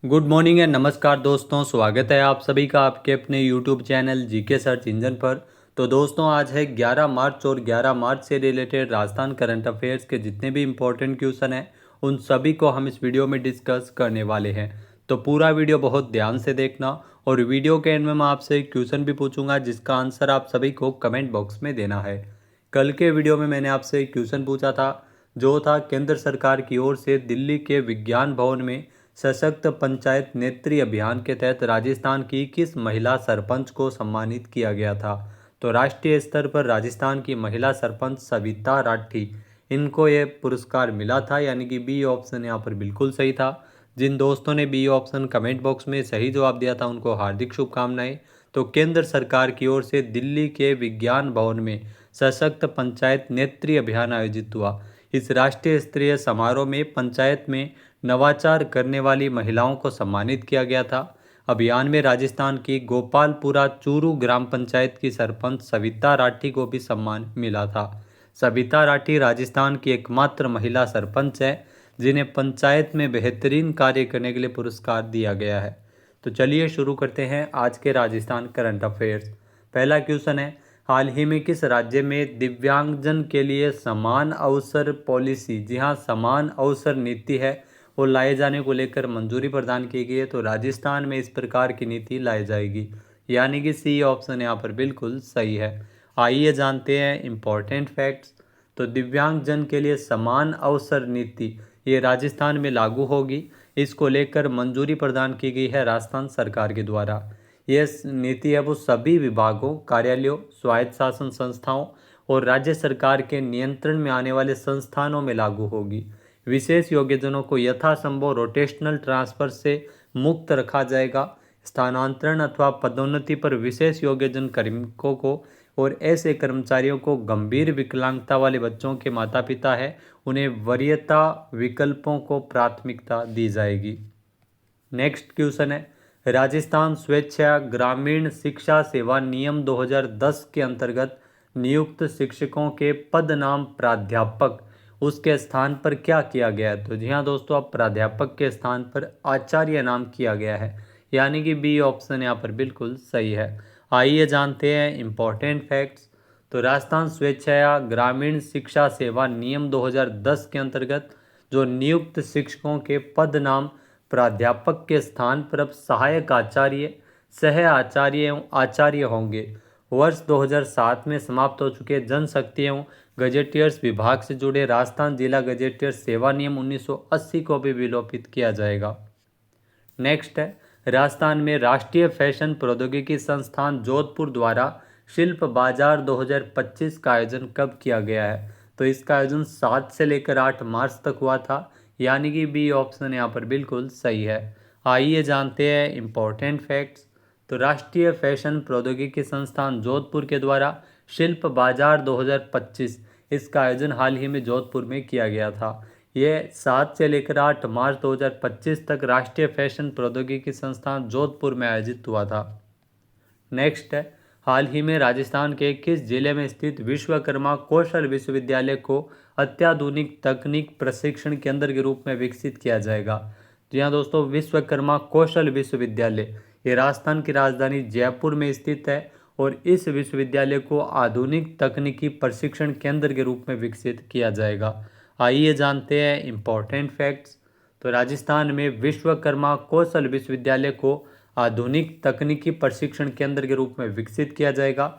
Good morning and नमस्कार दोस्तों, स्वागत है आप सभी का आपके अपने YouTube channel GK search engine पर। तो दोस्तों आज है 11 मार्च और 11 मार्च से रिलेटेड राजस्थान करंट अफेयर्स के जितने भी इम्पोर्टेंट क्वेश्चन हैं उन सभी को हम इस वीडियो में डिस्कस करने वाले हैं। तो पूरा वीडियो बहुत ध्यान से देखना और वीडियो के एंड में मैं आपसे एक क्वेश्चन भी पूछूंगा जिसका आंसर आप सभी को कमेंट बॉक्स में देना है। कल के वीडियो में मैंने आपसे एक क्वेश्चन पूछा था जो था केंद्र सरकार की ओर से दिल्ली के विज्ञान भवन में सशक्त पंचायत नेत्री अभियान के तहत राजस्थान की किस महिला सरपंच को सम्मानित किया गया था। तो राष्ट्रीय स्तर पर राजस्थान की महिला सरपंच सविता राठी, इनको ये पुरस्कार मिला था, यानी कि बी ऑप्शन यहाँ पर बिल्कुल सही था। जिन दोस्तों ने बी ऑप्शन कमेंट बॉक्स में सही जवाब दिया था उनको हार्दिक शुभकामनाएं। तो केंद्र सरकार की ओर से दिल्ली के विज्ञान भवन में सशक्त पंचायत नेत्री अभियान आयोजित हुआ। इस राष्ट्रीय स्तरीय समारोह में पंचायत में नवाचार करने वाली महिलाओं को सम्मानित किया गया था। अभियान में राजस्थान की गोपालपुरा चूरू ग्राम पंचायत की सरपंच सविता राठी को भी सम्मान मिला था। सविता राठी राजस्थान की एकमात्र महिला सरपंच है जिन्हें पंचायत में बेहतरीन कार्य करने के लिए पुरस्कार दिया गया है। तो चलिए शुरू करते हैं आज के राजस्थान करंट अफेयर्स। पहला क्वेश्चन है, हाल ही में किस राज्य में दिव्यांगजन के लिए समान अवसर पॉलिसी, जी हाँ समान अवसर नीति है, वो लाए जाने को लेकर मंजूरी प्रदान की गई है। तो राजस्थान में इस प्रकार की नीति लाई जाएगी, यानी कि सी ऑप्शन यहाँ पर बिल्कुल सही है। आइए जानते हैं इम्पोर्टेंट फैक्ट्स। तो दिव्यांगजन के लिए समान अवसर नीति ये राजस्थान में लागू होगी, इसको लेकर मंजूरी प्रदान की गई है राजस्थान सरकार के द्वारा। यह नीति है वो सभी विभागों, कार्यालयों, स्वायत्त शासन संस्थाओं और राज्य सरकार के नियंत्रण में आने वाले संस्थानों में लागू होगी। विशेष योग्यजनों को यथासंभव रोटेशनल ट्रांसफर से मुक्त रखा जाएगा। स्थानांतरण अथवा पदोन्नति पर विशेष योग्यजन कार्मिकों को और ऐसे कर्मचारियों को गंभीर विकलांगता वाले बच्चों के माता पिता है उन्हें वरीयता विकल्पों को प्राथमिकता दी जाएगी। नेक्स्ट क्वेश्चन है, राजस्थान स्वेच्छा ग्रामीण शिक्षा सेवा नियम 2010 के अंतर्गत नियुक्त शिक्षकों के पद नाम प्राध्यापक, उसके स्थान पर क्या किया गया है। तो जी हाँ दोस्तों, अब प्राध्यापक के स्थान पर आचार्य नाम किया गया है, यानी कि बी ऑप्शन यहाँ पर बिल्कुल सही है। आइए जानते हैं इम्पोर्टेंट फैक्ट्स। तो राजस्थान स्वेच्छा ग्रामीण शिक्षा सेवा नियम 2010 के अंतर्गत जो नियुक्त शिक्षकों के पद नाम प्राध्यापक के स्थान पर अब सहायक आचार्य, सह आचार्य एवं आचार्य होंगे। वर्ष 2007 में समाप्त हो चुके जनशक्ति एवं गजेटियर्स विभाग से जुड़े राजस्थान जिला गजेटियर सेवा नियम 1980 को भी विलोपित किया जाएगा। नेक्स्ट है, राजस्थान में राष्ट्रीय फैशन प्रौद्योगिकी संस्थान जोधपुर द्वारा शिल्प बाजार 2025 का आयोजन कब किया गया है। तो इसका आयोजन 7 से लेकर 8 मार्च तक हुआ था, यानी कि बी ऑप्शन यहाँ पर बिल्कुल सही है। आइए जानते हैं इम्पोर्टेंट फैक्ट्स। तो राष्ट्रीय फैशन प्रौद्योगिकी संस्थान जोधपुर के द्वारा शिल्प बाजार 2025 इसका आयोजन हाल ही में जोधपुर में किया गया था। यह 7 से लेकर 8 मार्च 2025 तक राष्ट्रीय फैशन प्रौद्योगिकी संस्थान जोधपुर में आयोजित हुआ था। नेक्स्ट है, हाल ही में राजस्थान के किस जिले में स्थित विश्वकर्मा कौशल विश्वविद्यालय को अत्याधुनिक तकनीक प्रशिक्षण केंद्र के रूप में विकसित किया जाएगा। जी हाँ दोस्तों, विश्वकर्मा कौशल विश्वविद्यालय ये राजस्थान की राजधानी जयपुर में स्थित है और इस विश्वविद्यालय को आधुनिक तकनीकी प्रशिक्षण केंद्र के रूप में विकसित किया जाएगा। आइए जानते हैं इम्पोर्टेंट फैक्ट्स। तो राजस्थान में विश्वकर्मा कौशल विश्वविद्यालय को आधुनिक तकनीकी प्रशिक्षण केंद्र के रूप में विकसित किया जाएगा।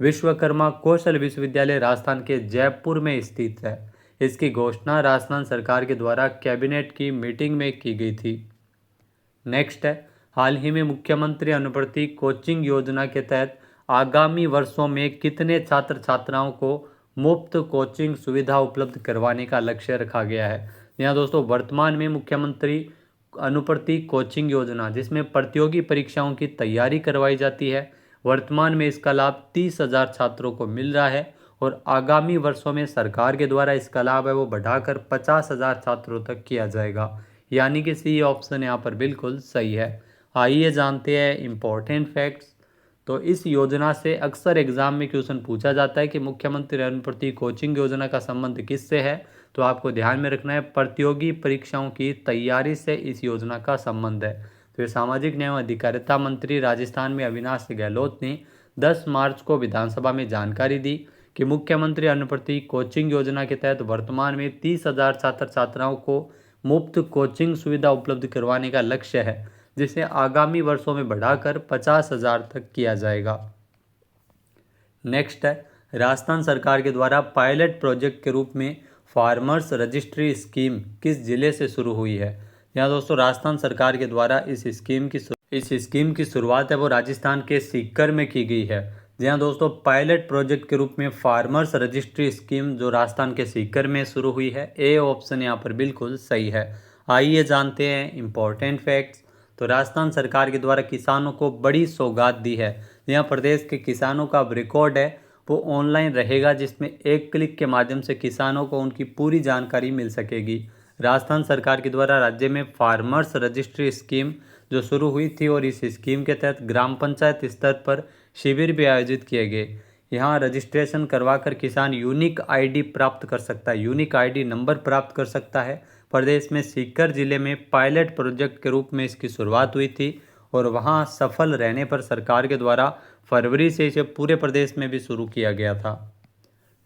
विश्वकर्मा कौशल विश्वविद्यालय राजस्थान के जयपुर में स्थित है। इसकी घोषणा राजस्थान सरकार के द्वारा कैबिनेट की मीटिंग में की गई थी। नेक्स्ट है, हाल ही में मुख्यमंत्री अनुवर्ती कोचिंग योजना के तहत आगामी वर्षों में कितने छात्र छात्राओं को मुफ्त कोचिंग सुविधा उपलब्ध करवाने का लक्ष्य रखा गया है। यहाँ दोस्तों, वर्तमान में मुख्यमंत्री अनुवर्ती कोचिंग योजना जिसमें प्रतियोगी परीक्षाओं की तैयारी करवाई जाती है, वर्तमान में इसका लाभ 30,000 छात्रों को मिल रहा है और आगामी वर्षों में सरकार के द्वारा इसका लाभ है वो बढ़ाकर 50,000 छात्रों तक किया जाएगा, यानी कि सी ऑप्शन यहाँ पर बिल्कुल सही है। आइए जानते हैं इम्पोर्टेंट फैक्ट्स। तो इस योजना से अक्सर एग्जाम में क्वेश्चन पूछा जाता है कि मुख्यमंत्री अनुवर्ती कोचिंग योजना का संबंध किससे है। तो आपको ध्यान में रखना है प्रतियोगी परीक्षाओं की तैयारी से इस योजना का संबंध है। तो ये सामाजिक न्याय एवं अधिकारिता मंत्री राजस्थान में अविनाश गहलोत ने 10 मार्च को विधानसभा में जानकारी दी कि मुख्यमंत्री अन्नप्रति कोचिंग योजना के तहत वर्तमान में 30,000 छात्र छात्राओं को मुफ्त कोचिंग सुविधा उपलब्ध करवाने का लक्ष्य है, जिसे आगामी वर्षों में बढ़ाकर 50,000 तक किया जाएगा। नेक्स्ट है, राजस्थान सरकार के द्वारा पायलट प्रोजेक्ट के रूप में फार्मर्स रजिस्ट्री स्कीम किस जिले से शुरू हुई है। यहाँ दोस्तों राजस्थान सरकार के द्वारा इस स्कीम की शुरुआत है वो राजस्थान के सीकर में की गई है। जहाँ दोस्तों पायलट प्रोजेक्ट के रूप में फार्मर्स रजिस्ट्री स्कीम जो राजस्थान के सीकर में शुरू हुई है, ए ऑप्शन यहाँ पर बिल्कुल सही है। आइए जानते हैं इम्पोर्टेंट फैक्ट्स। तो राजस्थान सरकार के द्वारा किसानों को बड़ी सौगात दी है। यहाँ प्रदेश के किसानों का अब रिकॉर्ड है वो ऑनलाइन रहेगा, जिसमें एक क्लिक के माध्यम से किसानों को उनकी पूरी जानकारी मिल सकेगी। राजस्थान सरकार के द्वारा राज्य में फार्मर्स रजिस्ट्री स्कीम जो शुरू हुई थी और इस स्कीम के तहत ग्राम पंचायत स्तर पर शिविर भी आयोजित किए गए। यहाँ रजिस्ट्रेशन करवाकर किसान यूनिक आईडी प्राप्त कर सकता है, यूनिक आईडी नंबर प्राप्त कर सकता है। प्रदेश में सीकर जिले में पायलट प्रोजेक्ट के रूप में इसकी शुरुआत हुई थी और वहाँ सफल रहने पर सरकार के द्वारा फरवरी से इसे पूरे प्रदेश में भी शुरू किया गया था।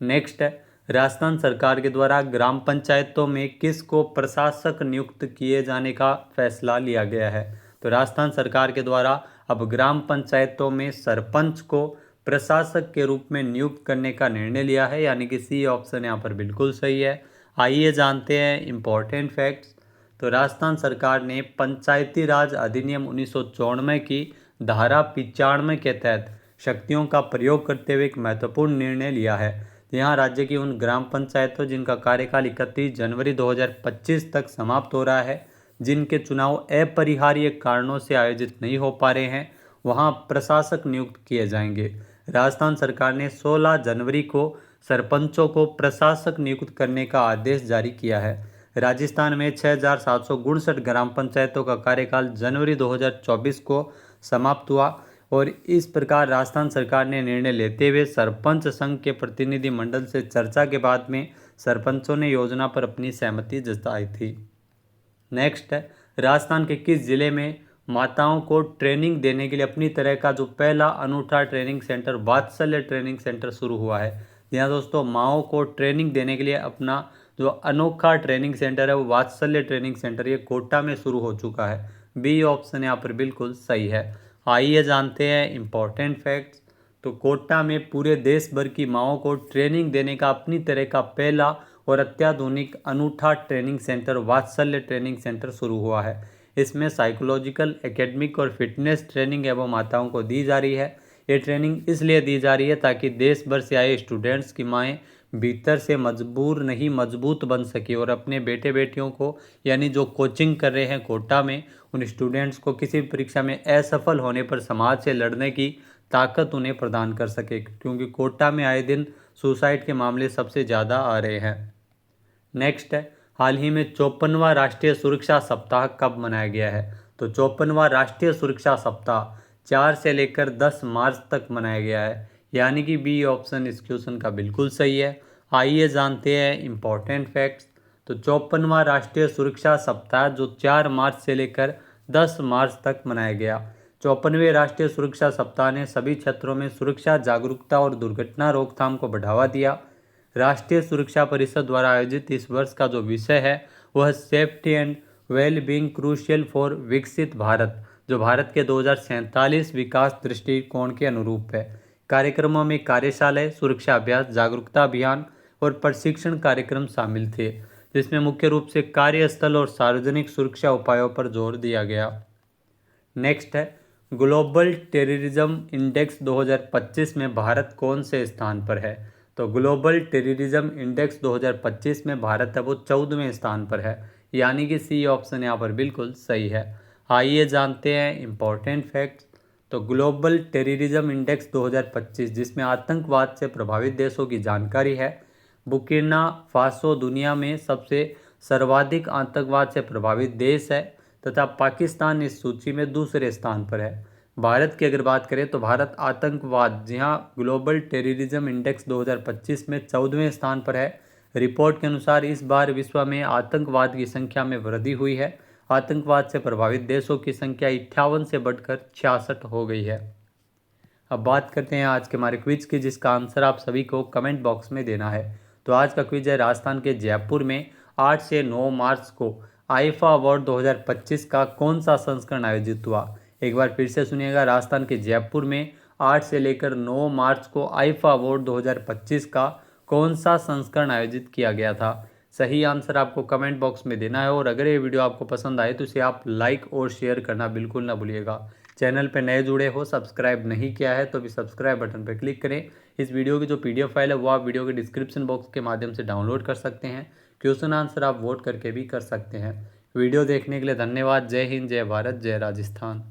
नेक्स्ट है, राजस्थान सरकार के द्वारा ग्राम पंचायतों में किसको प्रशासक नियुक्त किए जाने का फैसला लिया गया है। तो राजस्थान सरकार के द्वारा अब ग्राम पंचायतों में सरपंच को प्रशासक के रूप में नियुक्त करने का निर्णय लिया है, यानी कि सी ऑप्शन यहाँ पर बिल्कुल सही है। आइए जानते हैं इम्पोर्टेंट फैक्ट्स। तो राजस्थान सरकार ने पंचायती राज अधिनियम 1994 की धारा 95 के तहत शक्तियों का प्रयोग करते हुए एक महत्वपूर्ण निर्णय लिया है। यहाँ राज्य की उन ग्राम पंचायतों जिनका कार्यकाल 31 जनवरी 2025 तक समाप्त हो रहा है, जिनके चुनाव अपरिहार्य कारणों से आयोजित नहीं हो पा रहे हैं, वहाँ प्रशासक नियुक्त किए जाएंगे। राजस्थान सरकार ने 16 जनवरी को सरपंचों को प्रशासक नियुक्त करने का आदेश जारी किया है। राजस्थान में 6,759 ग्राम पंचायतों का कार्यकाल जनवरी 2024 को समाप्त हुआ और इस प्रकार राजस्थान सरकार ने निर्णय लेते हुए सरपंच संघ के प्रतिनिधि मंडल से चर्चा के बाद में सरपंचों ने योजना पर अपनी सहमति जताई थी। नेक्स्ट है, राजस्थान के किस जिले में माताओं को ट्रेनिंग देने के लिए अपनी तरह का जो पहला अनूठा ट्रेनिंग सेंटर वात्सल्य ट्रेनिंग सेंटर शुरू हुआ है। यहाँ दोस्तों माओं को ट्रेनिंग देने के लिए अपना जो अनोखा ट्रेनिंग सेंटर है वो वात्सल्य ट्रेनिंग सेंटर ये कोटा में शुरू हो चुका है। बी ऑप्शन यहाँ पर बिल्कुल सही है। आइए जानते हैं इम्पोर्टेंट फैक्ट्स। तो कोटा में पूरे देश भर की माओं को ट्रेनिंग देने का अपनी तरह का पहला और अत्याधुनिक अनूठा ट्रेनिंग सेंटर वात्सल्य ट्रेनिंग सेंटर शुरू हुआ है। इसमें साइकोलॉजिकल, एकेडमिक और फिटनेस ट्रेनिंग एवं माताओं को दी जा रही है। ये ट्रेनिंग इसलिए दी जा रही है ताकि देश भर से आए स्टूडेंट्स की माएँ भीतर से मजबूर नहीं मजबूत बन सके और अपने बेटे बेटियों को यानी जो कोचिंग कर रहे हैं कोटा में उन स्टूडेंट्स को किसी भी परीक्षा में असफल होने पर समाज से लड़ने की ताकत उन्हें प्रदान कर सके, क्योंकि कोटा में आए दिन सुसाइड के मामले सबसे ज़्यादा आ रहे हैं। नेक्स्ट है, हाल ही में 54वां राष्ट्रीय सुरक्षा सप्ताह कब मनाया गया है। तो 54वां राष्ट्रीय सुरक्षा सप्ताह 4 से लेकर 10 मार्च तक मनाया गया है, यानी कि बी ऑप्शन इस क्वेश्चन का बिल्कुल सही है। आइए जानते हैं इम्पोर्टेंट फैक्ट्स। तो 54वां राष्ट्रीय सुरक्षा सप्ताह जो 4 मार्च से लेकर 10 मार्च तक मनाया गया। 54वें राष्ट्रीय सुरक्षा सप्ताह ने सभी क्षेत्रों में सुरक्षा जागरूकता और दुर्घटना रोकथाम को बढ़ावा दिया। राष्ट्रीय सुरक्षा परिषद द्वारा आयोजित इस वर्ष का जो विषय है वह safety and well being crucial for विकसित भारत, जो भारत के 2047 विकास दृष्टिकोण के अनुरूप है। कार्यक्रमों में कार्यशालाएं, सुरक्षा अभ्यास, जागरूकता अभियान और प्रशिक्षण कार्यक्रम शामिल थे, जिसमें मुख्य रूप से कार्यस्थल और सार्वजनिक सुरक्षा उपायों पर जोर दिया गया। नेक्स्ट है, ग्लोबल टेररिज्म इंडेक्स 2025 में भारत कौन से स्थान पर है। तो ग्लोबल टेररिज्म इंडेक्स 2025 में भारत है वो 14वें स्थान पर है, यानी कि सी ऑप्शन यहाँ पर बिल्कुल सही है। आइए जानते हैं इम्पोर्टेंट फैक्ट्स। तो ग्लोबल टेररिज्म इंडेक्स 2025 जिसमें आतंकवाद से प्रभावित देशों की जानकारी है। बुर्किना फासो दुनिया में सबसे सर्वाधिक आतंकवाद से प्रभावित देश है तथा पाकिस्तान इस सूची में दूसरे स्थान पर है। भारत की अगर बात करें तो भारत आतंकवाद जी हाँ ग्लोबल टेररिज्म इंडेक्स 2025 में 14वें स्थान पर है। रिपोर्ट के अनुसार इस बार विश्व में आतंकवाद की संख्या में वृद्धि हुई है। आतंकवाद से प्रभावित देशों की संख्या 58 से बढ़कर 66 हो गई है। अब बात करते हैं आज के हमारे क्विज की, जिसका आंसर आप सभी को कमेंट बॉक्स में देना है। तो आज का क्विज है, राजस्थान के जयपुर में 8 से 9 मार्च को आईफा अवार्ड 2025 का कौन सा संस्करण आयोजित हुआ। एक बार फिर से सुनिएगा, राजस्थान के जयपुर में 8 से लेकर 9 मार्च को आईफा अवार्ड 2025 का कौन सा संस्करण आयोजित किया गया था। सही आंसर आपको कमेंट बॉक्स में देना है, और अगर ये वीडियो आपको पसंद आए तो इसे आप लाइक और शेयर करना बिल्कुल ना भूलिएगा। चैनल पर नए जुड़े हो, सब्सक्राइब नहीं किया है तो भी सब्सक्राइब बटन पर क्लिक करें। इस वीडियो की जो PDF फाइल है वो आप वीडियो के डिस्क्रिप्शन बॉक्स के माध्यम से डाउनलोड कर सकते हैं। क्वेश्चन आंसर आप वोट करके भी कर सकते हैं। वीडियो देखने के लिए धन्यवाद। जय हिंद, जय भारत, जय राजस्थान।